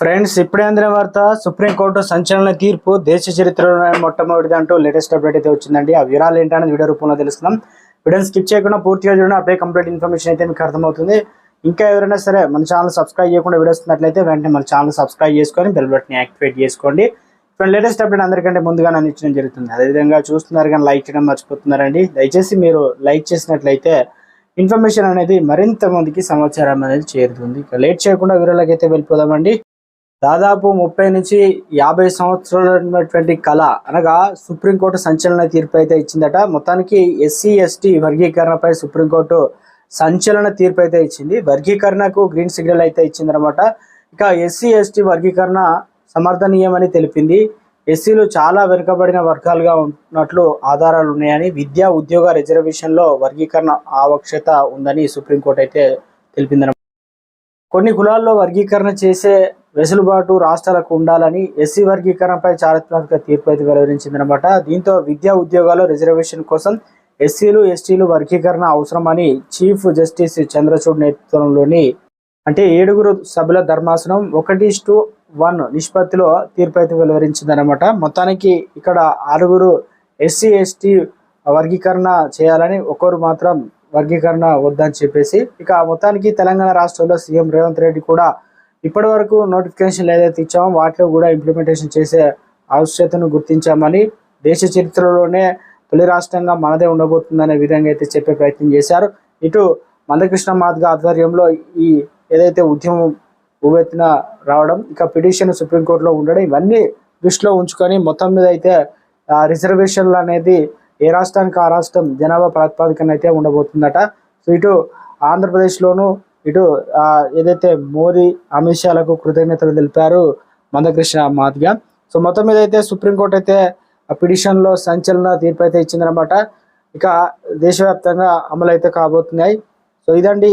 Friends, ఇప్పుడే అందిన వార్త. సుప్రీంకోర్టు సంచలన తీర్పు దేశ చరిత్రలో మొట్టమొదటిది అంటూ లేటెస్ట్ అప్డేట్ అయితే వచ్చిందండి. ఆ వివరాలు ఏంటనేది వీడియో రూపంలో తెలుసుకుందాం. వీడియోని స్కిప్ చేయకుండా పూర్తిగా చూడండి. అప్పుడే కంప్లీట్ ఇన్ఫర్మేషన్ అయితే మీకు అర్థమవుతుంది. ఇంకా ఎవరైనా సరే మన ఛానల్ సబ్స్క్రైబ్ చేయకుండా వీడియోస్ ఉన్నట్లయితే వెంటనే మన ఛానల్ సబ్స్క్రైబ్ చేసుకొని బెల్ బటన్ యాక్టివేట్ చేసుకోండి. ఇప్పుడు లేటెస్ట్ అప్డేట్ అందరికంటే ముందుగా అందించడం జరుగుతుంది. అదేవిధంగా చూస్తున్నారు కానీ లైక్ చేయడం మర్చిపోతున్నారండి. దయచేసి మీరు లైక్ చేసినట్లయితే ఇన్ఫర్మేషన్ అనేది మరింత మందికి సమాచారం అనేది చేరుతుంది. ఇక లేట్ చేయకుండా వీడియోలోకి అయితే వెళ్ళిపోదామండి. దాదాపు 30 నుంచి 50 సంవత్సరాలు ఉన్నటువంటి కళ అనగా సుప్రీంకోర్టు సంచలన తీర్పు అయితే ఇచ్చిందట. మొత్తానికి ఎస్సీ ఎస్టీ వర్గీకరణపై సుప్రీంకోర్టు సంచలన తీర్పు అయితే ఇచ్చింది. వర్గీకరణకు గ్రీన్ సిగ్నల్ అయితే ఇచ్చిందనమాట. ఇక ఎస్సీ ఎస్టీ వర్గీకరణ సమర్థనీయమని తెలిపింది. ఎస్సీలు చాలా వెనుకబడిన వర్గాలుగా ఉన్నట్లు ఆధారాలు ఉన్నాయని, విద్యా ఉద్యోగ రిజర్వేషన్లో వర్గీకరణ ఆవశ్యకత ఉందని సుప్రీంకోర్టు అయితే తెలిపిందనమాట. కొన్ని కులాల్లో వర్గీకరణ చేసే వెసులుబాటు రాష్ట్రాలకు ఉండాలని ఎస్సీ వర్గీకరణపై చారిత్రాత్మక తీర్పు అయితే వెలువరించిందనమాట. దీంతో విద్యా ఉద్యోగాల్లో రిజర్వేషన్ కోసం ఎస్సీలు ఎస్టీలు వర్గీకరణ అవసరమని చీఫ్ జస్టిస్ చంద్రచూడ్ నేతృత్వంలోని 7 సభ్యుల ధర్మాసనం 1:1 నిష్పత్తిలో తీర్పు అయితే వెలువరించిందనమాట. మొత్తానికి ఇక్కడ 6 ఎస్సీ ఎస్టీ వర్గీకరణ చేయాలని, ఒకరు మాత్రం వర్గీకరణ వద్దని చెప్పేసి. ఇక మొత్తానికి తెలంగాణ రాష్ట్రంలో సీఎం రేవంత్ రెడ్డి కూడా ఇప్పటి వరకు నోటిఫికేషన్లు ఏదైతే ఇచ్చామో వాటిలో కూడా ఇంప్లిమెంటేషన్ చేసే ఆవశ్యకతను గుర్తించామని, దేశ చరిత్రలోనే తొలి రాష్ట్రంగా మనదే ఉండబోతుందనే విధంగా అయితే చెప్పే ప్రయత్నం చేశారు. ఇటు మందకృష్ణ మాదిగ ఆధ్వర్యంలో ఈ ఏదైతే ఉద్యమం ఉవ్వెత్తున రావడం, ఇక పిటిషన్ సుప్రీంకోర్టులో ఉండడం, ఇవన్నీ దృష్టిలో ఉంచుకొని మొత్తం మీద అయితే రిజర్వేషన్లు అనేది ఏ రాష్ట్రానికి ఆ రాష్ట్రం జనాభా ప్రాతిపదికన అయితే ఉండబోతుందట. సో ఇటు ఆంధ్రప్రదేశ్లోను ఇటు ఏదైతే మోదీ అమిత్ షాలకు కృతజ్ఞతలు తెలిపారు మందకృష్ణ మాదిగ. సో మొత్తం మీద అయితే సుప్రీంకోర్టు అయితే ఆ పిటిషన్లో సంచలన తీర్పు అయితే ఇచ్చిందనమాట. ఇక దేశవ్యాప్తంగా అమలు అయితే కాబోతున్నాయి. సో ఇదండి